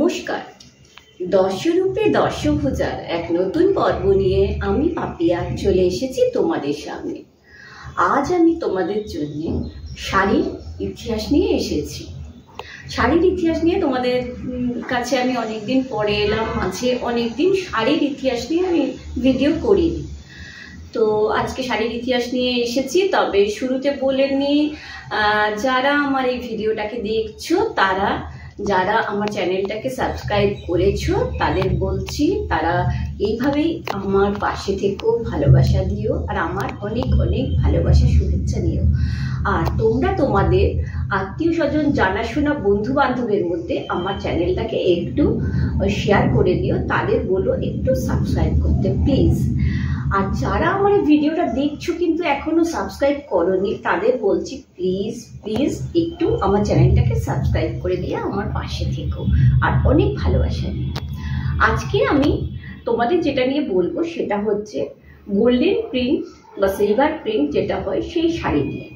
নমস্কার। দশরূপে দশভুজার এক নতুন পর্ব নিয়ে আমি পাপিয়া চলে এসেছি তোমাদের সামনে। আজ আমি তোমাদের জন্য শাড়ির ইতিহাস নিয়ে এসেছি। শাড়ির ইতিহাস নিয়ে তোমাদের কাছে আমি অনেকদিন পরে এলাম, মাঝে অনেকদিন শাড়ির ইতিহাস নিয়ে আমি ভিডিও করিনি, তো আজকে শাড়ির ইতিহাস নিয়ে এসেছি। তবে শুরুতে বলে নিই, যারা আমার এই ভিডিওটাকে দেখছো, যারা আমার চ্যানেলটাকে সাবস্ক্রাইব করেছো, তাদের বলছি তারা এইভাবেই আমার পাশে থেকেও ভালোবাসা দিও, আর আমার অনেক অনেক ভালোবাসা শুভেচ্ছা দিও। আর তোমরা তোমাদের আত্মীয় স্বজন, জানাশোনা, বন্ধু বান্ধবের মধ্যে আমার চ্যানেলটাকে একটু শেয়ার করে দিও, তাদের বলো একটু সাবস্ক্রাইব করতে প্লিজ। আর যারা আমার এই ভিডিওটা দেখছো কিন্তু এখনো সাবস্ক্রাইব করোনি, তাদের বলছি প্লিজ প্লিজ একটু আমার চ্যানেলটাকে সাবস্ক্রাইব করে দিয়ে আমার পাশে থেকো, আর অনেক ভালোবাসা নিয়ে। আজকে আমি তোমাদের যেটা নিয়ে বলবো সেটা হচ্ছে গোল্ডেন প্রিন্ট বা সিলভার প্রিন্ট যেটা হয় সেই শাড়ি নিয়ে।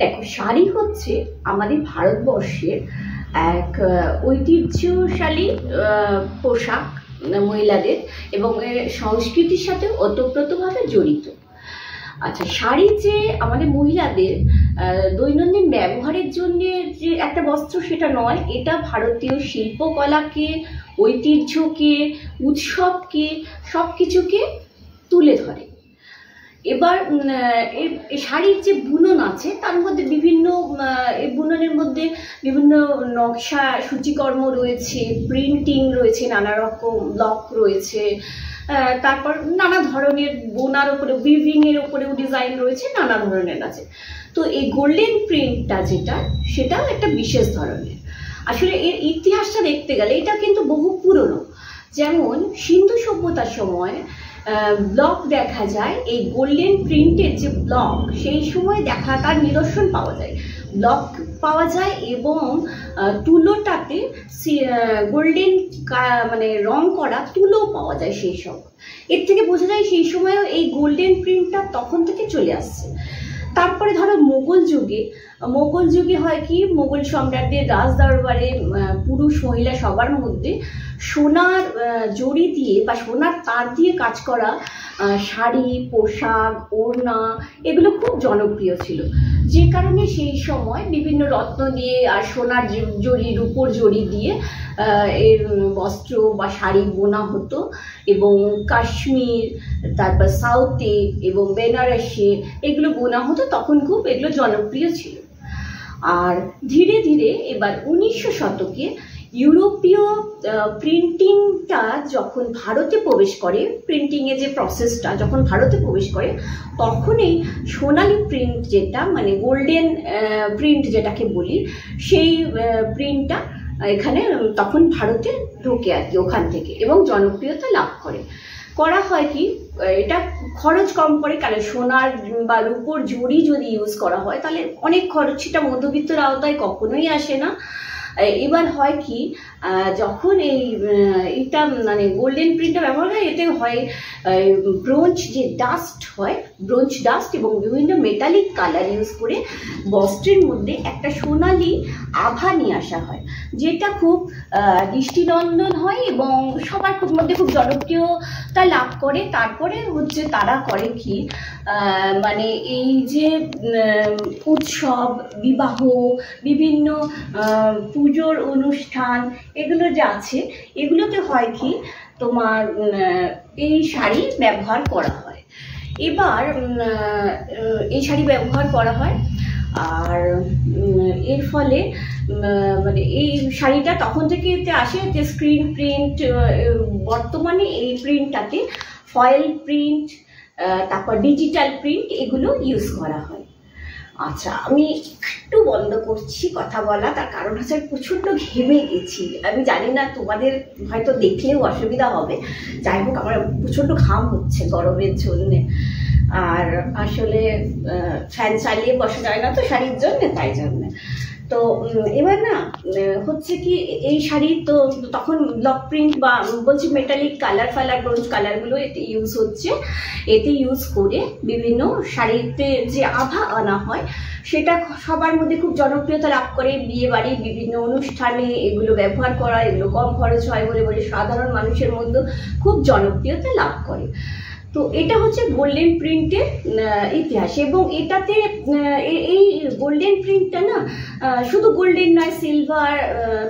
দেখো, শাড়ি হচ্ছে আমাদের ভারতবর্ষের এক ঐতিহ্যশালী পোশাক মহিলাদের, এবং সংস্কৃতির সাথে ওতপ্রোতভাবে জড়িত। আচ্ছা, শাড়ি যে আমাদের মহিলাদের দৈনন্দিন ব্যবহারের জন্য যে একটা বস্ত্র সেটা নয়, এটা ভারতীয় শিল্পকলাকে, ঐতিহ্যকে, উৎসবকে, সব কিছুকে তুলে ধরে। এবার শাড়ির যে বুনন আছে তার মধ্যে বিভিন্ন বুননের মধ্যে বিভিন্ন নকশা সূচিকর্ম রয়েছে, প্রিন্টিং রয়েছে, নানা রকম ব্লক রয়েছে, তারপর নানা ধরনের বোনার উপরে, উইভিং এর উপরেও ডিজাইন রয়েছে, নানা ধরনের আছে। তো এই গোল্ডেন প্রিন্টটা যেটা, সেটাও একটা বিশেষ ধরনের। আসলে এর ইতিহাসটা দেখতে গেলে এটা কিন্তু বহু পুরনো। যেমন সিন্ধু সভ্যতার সময় ব্লক দেখা যায়, এই গোল্ডেন প্রিন্টের যে ব্লক সেই সময় দেখা, তার নিদর্শন পাওয়া যায়, ব্লক পাওয়া যায়, এবং তুলোটাতে গোল্ডেন মানে রং করা তুলো পাওয়া যায় সেই সব। এর থেকে বোঝা যায় সেই সময়ও এই গোল্ডেন প্রিন্টটা তখন থেকে চলে আসছে। তারপরে ধরো মোগল যুগে হয় কি, মোগল সম্রাটদের রাজ দরবারে পুরুষ মহিলা সবার মধ্যে সোনার জড়ি দিয়ে বা সোনার তার দিয়ে কাজ করা শাড়ি, পোশাক, ওড়না এগুলো খুব জনপ্রিয় ছিল, যে কারণে সেই সময় বিভিন্ন রত্ন দিয়ে আর সোনার জড়ি, রূপোর জড়ি দিয়ে এর বস্ত্র বা শাড়ি বোনা হতো। এবং কাশ্মীর, তারপর সাউথে এবং বেনারসে এগুলো বোনা হতো, তখন খুব এগুলো জনপ্রিয় ছিল। আর ধীরে ধীরে এবার 1900 শতকে ইউরোপীয় প্রিন্টিংটা যখন ভারতে প্রবেশ করে, প্রিন্টিংয়ের যে প্রসেসটা যখন ভারতে প্রবেশ করে, তখন এই সোনালি প্রিন্ট যেটা, মানে গোল্ডেন প্রিন্ট যেটাকে বলি, সেই প্রিন্টটা এখানে তখন ভারতে ঢোকে আর কি, ওখান থেকে, এবং জনপ্রিয়তা লাভ করা হয় কি, এটা খরচ কম পড়ে, কারণ সোনার বা রূপোর জড়ি যদি ইউজ করা হয় তাহলে অনেক খরচ, সেটা মধ্যবিত্তের আওতায় কখনোই আসে না। এবার হয় কি, যখন এইটা মানে গোল্ডেন প্রিন্টটা ব্যবহার হয়, এতে হয় ব্রোঞ্জ যে ডাস্ট হয়, ব্রোঞ্জ ডাস্ট এবং বিভিন্ন মেটালিক কালার ইউজ করে বস্ত্রের মধ্যে একটা সোনালি আভা নিয়ে আসা হয়, যেটা খুব দৃষ্টিনন্দন হয় এবং সবার মধ্যে খুব জনপ্রিয়তা লাভ করে। তারপরে হচ্ছে তারা করে কি, মানে এই যে উৎসব, বিবাহ, বিভিন্ন পুজোর অনুষ্ঠান এগুলো যে আছে, এগুলোতে হয় কি তোমার এই শাড়ি ব্যবহার করা হয়। এবার এই শাড়ি ব্যবহার করা হয়, আর এর ফলে মানে এই শাড়িটা তখন থেকে আসে যে স্ক্রিন প্রিন্ট, বর্তমানে এই প্রিন্টটাতে ফয়েল প্রিন্ট, তারপর ডিজিটাল প্রিন্ট এগুলো ইউজ করা হয়। আচ্ছা, আমি একটু বন্ধ করছি কথা বলা, তার কারণ হচ্ছে প্রচণ্ড ঘেমে গেছি। আমি জানি না, তোমাদের হয়তো দেখলেও অসুবিধা হবে, যাই হোক আমার প্রচণ্ড ঘাম হচ্ছে গরমের জন্যে, আর আসলে ফ্যান চালিয়ে বসা যায় না তো শাড়ির জন্যে, তাই জন্যে। তো এবার না হচ্ছে কি এই শাড়ি তো তখন ব্লক প্রিন্ট বা বলছি মেটালিক কালার ফালার ব্রোঞ্জ কালারগুলো এতে ইউজ হচ্ছে। এতে ইউজ করে বিভিন্ন শাড়িতে যে আভা আনা হয় সেটা সবার মধ্যে খুব জনপ্রিয়তা লাভ করে। বিয়ে বাড়ি বিভিন্ন অনুষ্ঠানে এগুলো ব্যবহার করা, এগুলো কম খরচ হয় বলে বলে সাধারণ মানুষের মধ্যে খুব জনপ্রিয়তা লাভ করে। তো এটা হচ্ছে গোল্ডেন প্রিন্টের ইতিহাস। এবং এটাতে এই গোল্ডেন প্রিন্টটা না শুধু গোল্ডেন নয়, সিলভার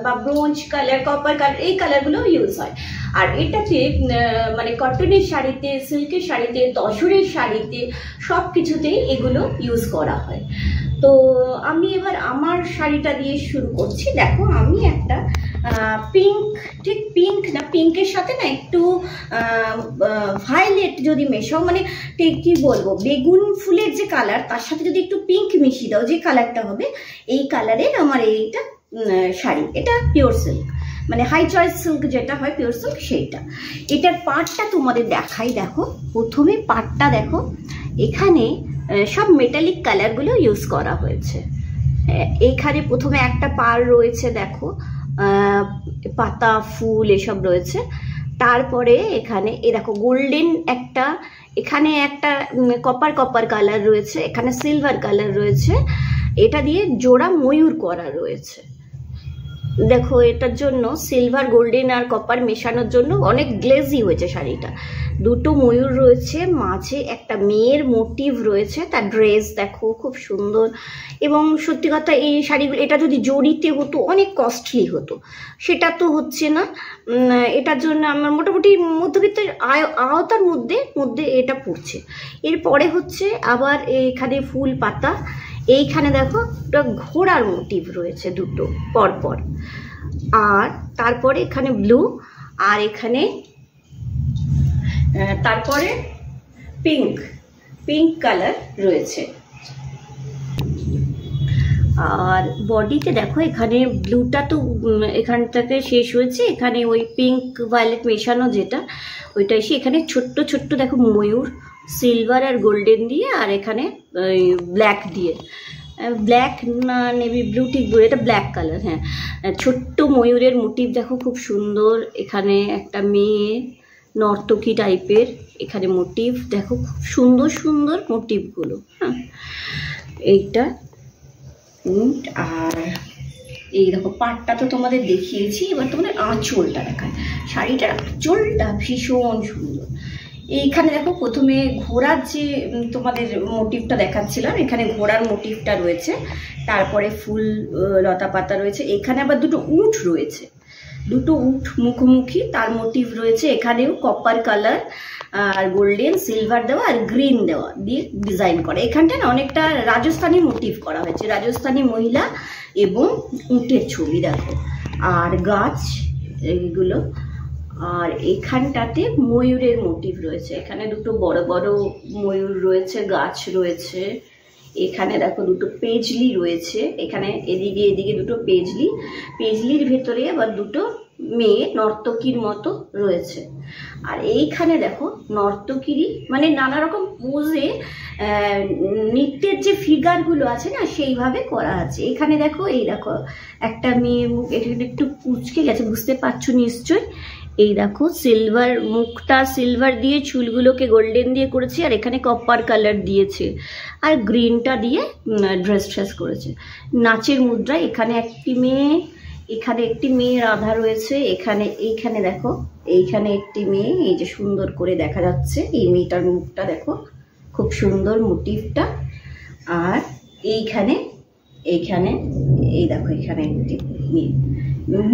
বা ব্রোঞ্জ কালার, কপার কালার, এই কালারগুলো ইউজ হয়। আর এটাতে মানে কটনের শাড়িতে, সিল্কের শাড়িতে, তসরের শাড়িতে সব কিছুতেই এগুলো ইউজ করা হয়। তো আমি এবার আমার শাড়িটা দিয়ে শুরু করছি। দেখো আমি একটা পিঙ্ক, ঠিক পিঙ্ক না, পিঙ্কের সাথে না একটু ভায়োলেট যদি মেশাও, মানে ঠিক কী বলবো, বেগুন ফুলের যে কালার তার সাথে যদি একটু পিঙ্ক মিশিয়ে দাও, যে কালারটা হবে এই কালারের আমার এইটা শাড়ি। এটা পিওর সিল্ক, মানে হাই চয়েস সিল্ক যেটা হয় পিওর সিল্ক সেইটা। এটার পাড়টা তোমাদের দেখাই। দেখো প্রথমে পাড়টা দেখো, এখানে সব মেটালিক কালারগুলো ইউজ করা হয়েছে। এখানে প্রথমে একটা পাড় রয়েছে, দেখো পাতা ফুল এসব রয়েছে। তারপরে এখানে এ দেখো গোল্ডেন একটা, এখানে একটা কপার কালার রয়েছে, এখানে সিলভার কালার রয়েছে। এটা দিয়ে জোড়া ময়ূর করা রয়েছে। দেখো এটার জন্য সিলভার, গোল্ডেন আর কপার মেশানোর জন্য অনেক গ্লেজি হয়েছে শাড়িটা। দুটো ময়ূর রয়েছে, মাঝে একটা মেয়ের মোটিভ রয়েছে, তার ড্রেস দেখো খুব সুন্দর। এবং সত্যি কথা এই শাড়িগুলো, এটা যদি জড়িতে হতো অনেক কস্টলি হতো, সেটা তো হচ্ছে না। এটার জন্য আমার মোটামুটি মধ্যবিত্তের আওতার মধ্যে এটা পড়ছে। এরপরে হচ্ছে আবার এখানে ফুল পাতা, এইখানে দেখো একটা ঘোড়ার মোটিভ রয়েছে দুটো পরপর। আর তারপরে এখানে ব্লু, আর এখানে তারপরে পিঙ্ক কালার রয়েছে। আর বডিতে দেখো এখানে ব্লুটা তো এখান থেকে শেষ হয়েছে, এখানে ওই পিঙ্ক ভায়োলেট মেশানো যেটা ওইটা এসে এখানে ছোট্ট ছোট্ট দেখো ময়ূর, সিলভার আর গোল্ডেন দিয়ে, আর এখানে ব্ল্যাক দিয়ে, ব্ল্যাক না নেভি ব্লু, ঠিক ব্লু, এটা ব্ল্যাক কালার। হ্যাঁ, ছোট্ট ময়ূরের মোটিভ দেখো খুব সুন্দর। এখানে একটা মেয়ে নর্তকী টাইপের এখানে মোটিভ দেখো, খুব সুন্দর সুন্দর মোটিভগুলো। হ্যাঁ এইটা। আর এই দেখো পাটটা তো তোমাদের দেখিয়েছি, এবার তোমাদের আঁচলটা দেখায়। শাড়িটার আঁচলটা ভীষণ সুন্দর। এইখানে দেখো প্রথমে ঘোড়ার যে তোমাদের মোটিভটা দেখাচ্ছিলাম, এখানে ঘোড়ার মোটিভটা রয়েছে, তারপরে ফুল লতা পাতা রয়েছে, এখানে আবার দুটো উট রয়েছে, দুটো উট মুখোমুখি, তার মোটিভ রয়েছে। এখানেও কপার কালার আর গোল্ডেন সিলভার দেওয়া আর গ্রিন দেওয়া দিয়ে ডিজাইন করা। এখানটা না অনেকটা রাজস্থানী মোটিভ করা হয়েছে, রাজস্থানী মহিলা এবং উটের ছবি দেখো, আর গাছ এইগুলো। আর এখানটাতে ময়ূরের মোটিভ রয়েছে, এখানে দুটো বড় বড় ময়ূর রয়েছে, গাছ রয়েছে। এখানে দেখো দুটো পেজলি রয়েছে, এখানে এদিকে দুটো পেজলির ভেতরে আবার দুটো মেয়ে নর্তকীর মতো রয়েছে। আর এইখানে দেখো নর্তকীরই মানে নানা রকম পোজে নৃত্যের যে ফিগারগুলো আছে না সেইভাবে করা আছে। এখানে দেখো, এই দেখো একটা মেয়ে মুখ এখানে একটু কুচকে গেছে, বুঝতে পারছো নিশ্চয়। এই দেখো সিলভার, মুখটা সিলভার দিয়ে, চুলগুলোকে গোল্ডেন দিয়ে করেছে, আর এখানে কপার কালার দিয়েছে, আর গ্রিনটা দিয়ে ড্রেস করেছে। নাচের মুদ্রা, এখানে একটি মেয়ে, এখানে একটি মেয়ের আধা রয়েছে, এইখানে দেখো এইখানে একটি মেয়ে, এই যে সুন্দর করে দেখা যাচ্ছে এই মেয়েটার মুখটা দেখো খুব সুন্দর মোটিভটা। আর এইখানে এই দেখো এখানে একটি মেয়ে,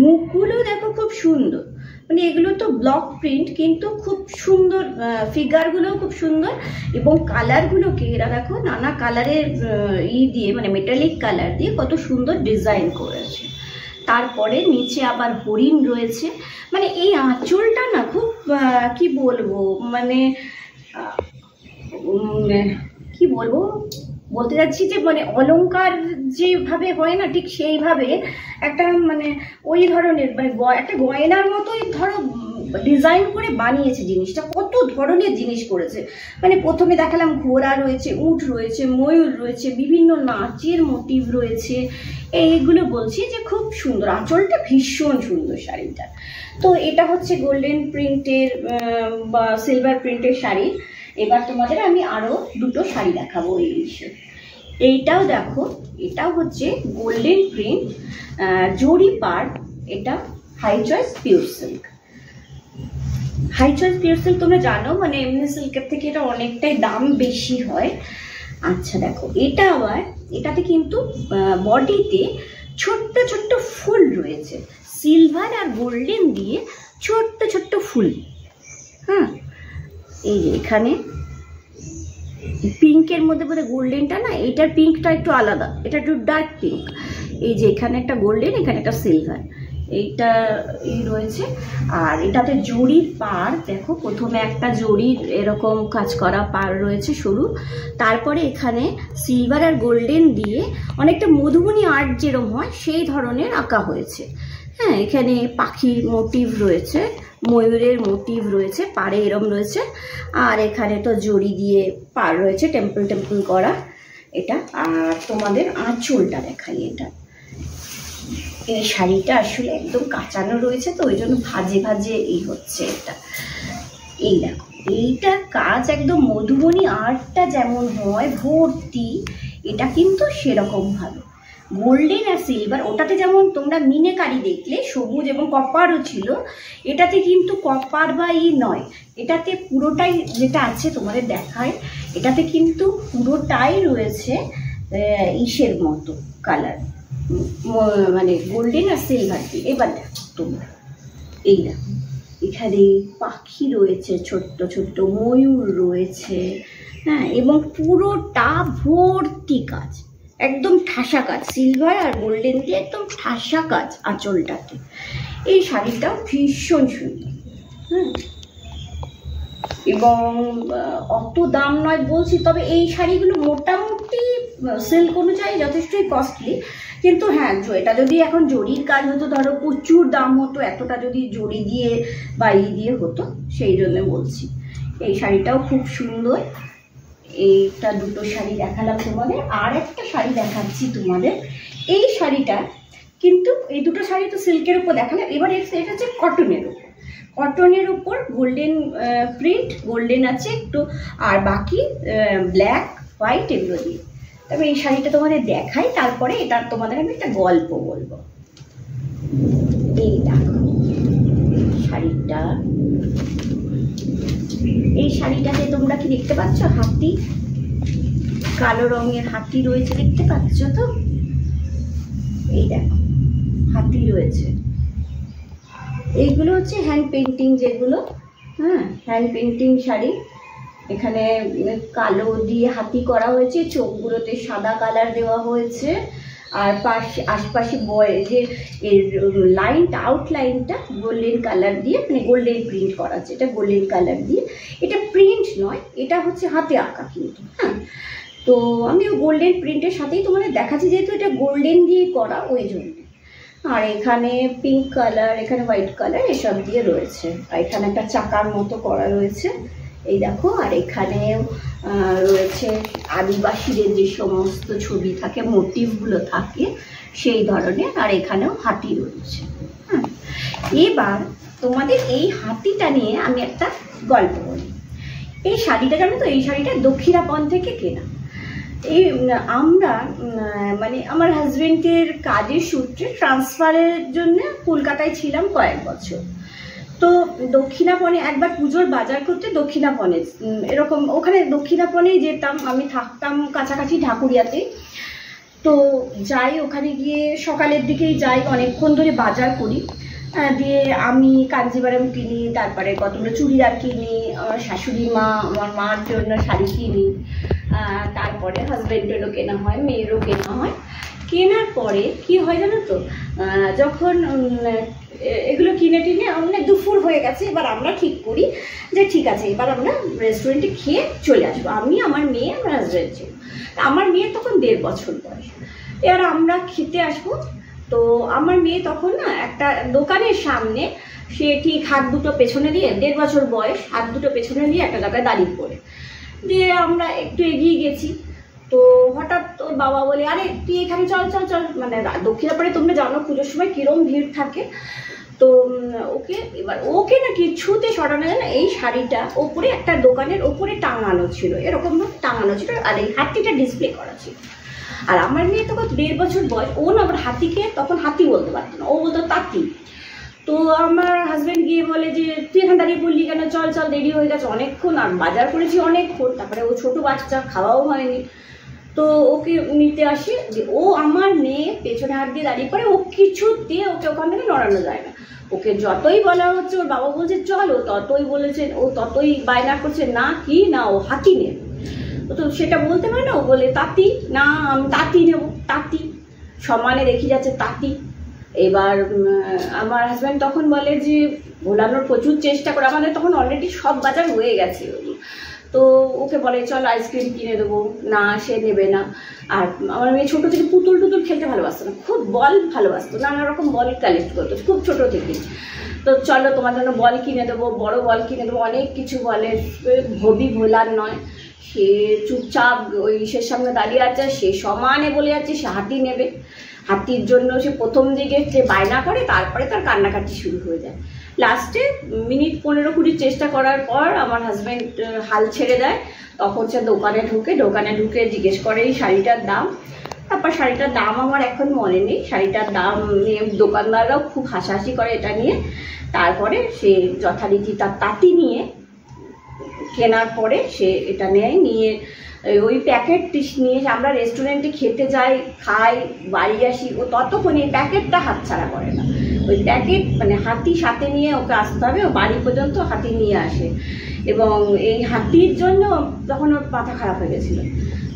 মুখগুলো দেখো খুব সুন্দর। মানে এগুলো তো ব্লক প্রিন্ট, কিন্তু খুব সুন্দর, ফিগারগুলোও খুব সুন্দর, এবং কালারগুলোকে এরা দেখো নানা কালারের দিয়ে, মানে মেটালিক কালার দিয়ে কত সুন্দর ডিজাইন করেছে। তারপরে নিচে আবার হরিণ রয়েছে। মানে এই আঁচলটা না খুব কি বলবো, মানে কি বলবো, বলতে যাচ্ছি যে মানে অলংকার যেভাবে হয় না ঠিক সেইভাবে একটা মানে ওই ধরনের, মানে একটা গয়নার মতোই ধরো ডিজাইন করে বানিয়েছে জিনিসটা, কত ধরনের জিনিস করেছে। মানে প্রথমে দেখালাম ঘোড়া রয়েছে, উট রয়েছে, ময়ূর রয়েছে, বিভিন্ন নাচের মোটিভ রয়েছে, এইগুলো বলছি যে খুব সুন্দর। আঁচলটা ভীষণ সুন্দর শাড়িটা। তো এটা হচ্ছে গোল্ডেন প্রিন্টের বা সিলভার প্রিন্টের শাড়ি। এবার তোমাদের আমি আরও দুটো শাড়ি দেখাবো এই বিষয়ে। এইটাও দেখো, এটাও হচ্ছে গোল্ডেন প্রিন্ট জরি পার, এটা high choice pure silk. High choice pure silk তোমরা জানো, মানে এমনি সিল্কের থেকে এটা অনেকটাই দাম বেশি হয়। আচ্ছা দেখো, এটা আবার এটাতে কিন্তু বডিতে ছোট্ট ছোট্ট ফুল রয়েছে, সিলভার আর গোল্ডেন দিয়ে ছোট্ট ছোট্ট ফুল। হ্যাঁ, এই যে এখানে পিঙ্কের মধ্যে বোধ হয় গোল্ডেনটা না, এটার পিঙ্কটা একটু আলাদা, এটা একটু ডার্ক পিঙ্ক। এই যে এখানে একটা গোল্ডেন, এখানে একটা সিলভার, এইটা এই রয়েছে। আর এটাতে জরির পাড় দেখো, প্রথমে একটা জরির এরকম কাজ করা পাড় রয়েছে সরু, তারপরে এখানে সিলভার আর গোল্ডেন দিয়ে অনেকটা মধুবনী আর্ট যেরকম হয় সেই ধরনের আঁকা হয়েছে। হ্যাঁ, এখানে পাখির মোটিভ রয়েছে, ময়ূরের মোটিভ রয়েছে, পাড়ে এরম রয়েছে। আর এখানে তো জরি দিয়ে পাড় রয়েছে, টেম্পল টেম্পল করা এটা। আর তোমাদের আঁচলটা দেখাই, এটা এই শাড়িটা আসলে একদম কাঁচানো রয়েছে, তো ওই জন্য ভাজে ভাজে এই হচ্ছে এটা। এই দেখো, এইটার কাজ একদম মধুবনী আর্টটা যেমন হয় ভর্তি, এটা কিন্তু সেরকম ভালো। গোল্ডেন আর সিলভার, ওটাতে যেমন তোমরা মিনেকারি দেখলে সবুজ এবং কপারও ছিল, এটাতে কিন্তু কপার বা নয়, এটাতে পুরোটাই যেটা আছে তোমাদের দেখায়, এটাতে কিন্তু পুরোটাই রয়েছে ইসের মতো কালার, মানে গোল্ডেন আর সিলভার দিয়ে। এবার দেখো তোমরা, এই দেখো এখানে পাখি রয়েছে, ছোট্ট ছোট্ট ময়ূর রয়েছে। হ্যাঁ, এবং পুরোটা ভর্তি কাজ, একদম ঠাসা কাজ, সিলভার আর গোল্ডেন দিয়ে একদম ঠাসা কাজ আঁচলটাতে। এই শাড়িটাও ভীষণ সুন্দর। হ্যাঁ, এবং অত দাম নয় বলছি, তবে এই শাড়িগুলো মোটামুটি সিল্ক অনুযায়ী যথেষ্টই কস্টলি। কিন্তু হ্যাঁ, এটা যদি এখন জরির কাজ হতো, ধরো প্রচুর দাম হতো, এতটা যদি জরি দিয়ে বা দিয়ে হতো, সেই জন্য বলছি। এই শাড়িটাও খুব সুন্দর। এইটা দুটো শাড়ি দেখালাম তোমাদের, আর একটা শাড়ি দেখাচ্ছি তোমাদের। এই শাড়িটা কিন্তু, এই দুটো শাড়ি তো সিল্কের উপর দেখালাম, এবার এটা হচ্ছে কটনের উপর। কটনের উপর গোল্ডেন প্রিন্ট, গোল্ডেন আছে একটু, আর বাকি ব্ল্যাক হোয়াইট এগুলো দিয়ে। তবে এই শাড়িটা তোমাদের দেখাই, তারপরে এটা তোমাদের আমি একটা গল্প বলবো। এই দেখো শাড়িটা, এই শাড়িটাতে তোমরা কি দেখতে পাচ্ছ, হাতি, কালো রঙের হাতি রয়েছে, দেখতে পাচ্ছ তো? এই দেখো হাতি রয়েছে। এইগুলো হচ্ছে হ্যান্ড পেন্টিং যেগুলো, হ্যাঁ, হ্যান্ড পেন্টিং শাড়ি। এখানে কালো দিয়ে হাতি করা হয়েছে, চোখগুলোতে সাদা কালার দেওয়া হয়েছে, আর পাশে আশপাশে যে এর লাইনটা, আউটলাইনটা গোল্ডেন কালার দিয়ে, মানে গোল্ডেন প্রিন্ট করা আছে, এটা গোল্ডেন কালার দিয়ে। এটা প্রিন্ট নয়, এটা হচ্ছে হাতে আঁকা কিন্তু। হ্যাঁ, তো আমি গোল্ডেন প্রিন্টের সাথেই তোমাদের দেখাচ্ছি, যেহেতু এটা গোল্ডেন দিয়ে করা ওই জন্য। আর এখানে পিঙ্ক কালার, এখানে হোয়াইট কালার, এসব দিয়ে রয়েছে। আর এখানে একটা চাকার মতো করা রয়েছে, এই দেখো। আর এখানে রয়েছে আদিবাসীদের যে সমস্ত ছবি থাকে, মোটিভগুলো থাকে সেই ধরনের। আর এখানেও হাতি রয়েছে। হ্যাঁ, এবার তোমাদের এই হাতিটা নিয়ে আমি একটা গল্প বলি। এই শাড়িটা জানো তো, এই শাড়িটা দক্ষিণাপন থেকে কেনা। এই আমরা মানে আমার হাজবেন্ডের কাজের সূত্রে ট্রান্সফারের জন্য কলকাতায় ছিলাম কয়েক বছর। তো দক্ষিণাপনে একবার পুজোর বাজার করতে দক্ষিণাপনে, এরকম ওখানে দক্ষিণাপনেই যেতাম, আমি থাকতাম কাছাকাছি ঢাকুরিয়াতে। তো যাই, ওখানে গিয়ে সকালের দিকেই যাই, অনেকক্ষণ ধরে বাজার করি, দিয়ে আমি কাঞ্জিভারাম কিনি, তারপরে কতগুলো চুড়িদার কিনি, আমার শাশুড়ি মা, আমার মার জন্য শাড়ি কিনি, তারপরে হাজব্যান্ডেরও কেনা হয়, মেয়েরও কেনা হয়। কেনার পরে কি হয় জানো তো, যখন এগুলো কিনে টিনে অনেক দুপুর হয়ে গেছে, এবার আমরা ঠিক করি যে ঠিক আছে এবার আমরা রেস্টুরেন্টে খেয়ে চলে আসবো। আমি, আমার মেয়ে, আমার হাজব্যান্ড ছিল। আমার মেয়ের তখন 1.5 বছর বয়স। এবার আমরা খেতে আসবো, তো আমার মেয়ে তখন না একটা দোকানের সামনে সে ঠিক হাত দুটো পেছনে দিয়ে, 1.5 বছর বয়স, হাত দুটো পেছনে দিয়ে একটা জায়গায় দাঁড়িয়ে পড়ে দিয়ে আমরা একটু এগিয়ে গেছি। তো হঠাৎ ওর বাবা বলে, আরে তুই এখানে চল চল চল, মানে দক্ষিণাপাড়ে তোমরা জানো পুজোর সময় কিরম ভিড় থাকে। তো ওকে না কিছুতে সরানো যায় না। এই শাড়িটা ওপরে একটা দোকানের ওপরে টাঙানো ছিল, এরকম টাঙানো ছিল, আর এই হাতিটা ডিসপ্লে করা ছিল। আর আমার মেয়ে তখন 1.5 বছর বয়স, ও না আবার হাতিকে তখন হাতি বলতে পারতো না, ও বলতো তাঁতি। তো আমার হাজব্যান্ড গিয়ে বলে যে তুই এখানে দাঁড়িয়ে পড়লি কেন, চল চল, দেরি হয়ে গেছে অনেকক্ষণ, আর বাজার করেছি অনেকক্ষণ, তারপরে ও ছোট বাচ্চা, খাওয়াও হয়নি। তো ওকে নিতে আসি, যে ও আমার মেয়ে পেছনে হাত দিয়ে দাঁড়িয়ে পড়ে, ও কিছুতে ওকে ওখান থেকে নড়ানো যায় না। ওকে যতই বলা হচ্ছে, ওর বাবা বলছে চল, ও ততই বলেছে, ও ততই বায়না করছে না কি না ও হাতি নেবে। তো সেটা বলতে পারে না, ও বলে তাঁতি, না আমি তাঁতি নেব, তাঁতি সমানে দেখি যাচ্ছে তাঁতি। এবার আমার হাজব্যান্ড তখন বলে যে ভোলানোর প্রচুর চেষ্টা করে, আমাদের তখন অলরেডি সব বাজার হয়ে গেছে। তো ওকে বলে চল আইসক্রিম কিনে দেবো, না সে নেবে না। আর আমার মেয়ে ছোটো থেকে পুতুল টুতুল খেলতে ভালোবাসতো না, খুব বল ভালোবাসতো, নানা রকম বল কালেক্ট করতো খুব ছোটো থেকে। তো চলো তোমার জন্য বল কিনে দেবো, বড় বল কিনে দেবো, অনেক কিছু বলে। হবি ভোলার নয়, সে চুপচাপ ওই ইসের সামনে দাঁড়িয়ে আছে, সে সমানে বলে যাচ্ছে সে হাতি নেবে। হাতির জন্য সে প্রথম দিকে যে বায়না করে, তারপরে তার কান্নাকাটি শুরু হয়ে যায়। লাস্টে মিনিট 15-20 চেষ্টা করার পর আমার হাজব্যান্ড হাল ছেড়ে দেয়। তখন সে দোকানে ঢুকে জিজ্ঞেস করে এই শাড়িটার দাম। তারপর শাড়িটার দাম আমার এখন মনে নেই, শাড়িটার দাম নিয়ে দোকানদাররাও খুব হাসাহাসি করে এটা নিয়ে। তারপরে সে যথারীতি তার তাঁতি নিয়ে কেনার পরে সে এটা নিয়ে ওই প্যাকেট নিয়ে আমরা রেস্টুরেন্টে খেতে যাই, খাই, বাড়ি আসি, ও ততক্ষণে প্যাকেটটা হাতছাড়া করে না। ওই প্যাকেট মানে হাতি সাথে নিয়ে ওকে আসতে হবে, ও বাড়ি পর্যন্ত হাতি নিয়ে আসে। এবং এই হাতির জন্য তখন ওর মাথা খারাপ হয়ে গেছিলো।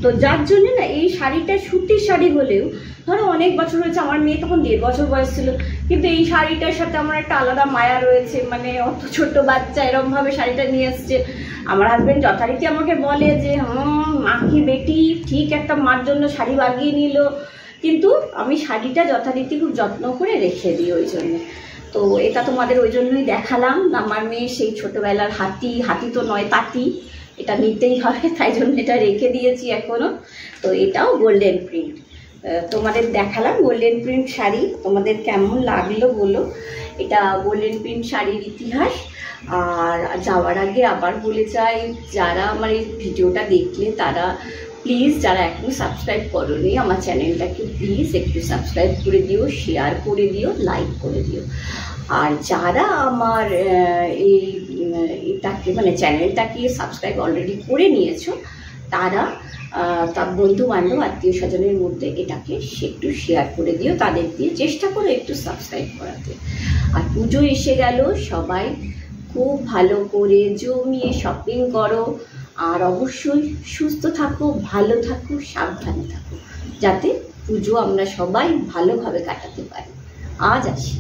তো যার জন্য না এই শাড়িটা সুতির শাড়ি হলেও ধরো অনেক বছর হয়েছে, আমার মেয়ে তখন 1.5 বছর বয়স ছিল, কিন্তু এই শাড়িটার সাথে আমার একটা আলাদা মায়া রয়েছে। মানে অত ছোট বাচ্চা এরমভাবে শাড়িটা নিয়ে এসছে। আমার হাজব্যান্ড যথারীতি আমাকে বলে যে মা কি বেটি ঠিক একটা মার জন্য শাড়ি বাগিয়ে নিল, কিন্তু আমি শাড়িটা যথারীতি খুব যত্ন করে রেখে দিই ওই জন্য। তো এটা তোমাদের ওই জন্যই দেখালাম। আমার মেয়ে সেই ছোটোবেলার হাতি তো নয় তাঁতি, এটা নিতেই হবে, তাই জন্য এটা রেখে দিয়েছি এখনও। তো এটাও গোল্ডেন প্রিন্ট, তোমাদের দেখালাম গোল্ডেন প্রিন্ট শাড়ি। তোমাদের কেমন লাগলো বলো। এটা গোল্ডেন প্রিন্ট শাড়ির ইতিহাস। আর যাওয়ার আগে আবার বলে চাই, যারা আমার এই ভিডিওটা দেখলে তারা প্লিজ, যারা এখনও সাবস্ক্রাইব করোনি আমার চ্যানেলটাকে প্লিজ একটু সাবস্ক্রাইব করে দিও, শেয়ার করে দিও, লাইক করে দিও। আর যারা আমার এটাকে মানে চ্যানেলটাকে সাবস্ক্রাইব অলরেডি করে নিয়েছো, তারা তার বন্ধু বান্ধব আত্মীয় স্বজনের মধ্যে এটাকে একটু শেয়ার করে দিও, তাদের দিয়ে চেষ্টা করো একটু সাবস্ক্রাইব করাতে। আর পুজো এসে গেল, সবাই খুব ভালো করে জমিয়ে শপিং করো। আর অবশ্যই সুস্থ থাকো, ভালো থাকো, সাবধানে থাকো, যাতে পুজো আমরা সবাই ভালোভাবে কাটাতে পারি। আজ আসি।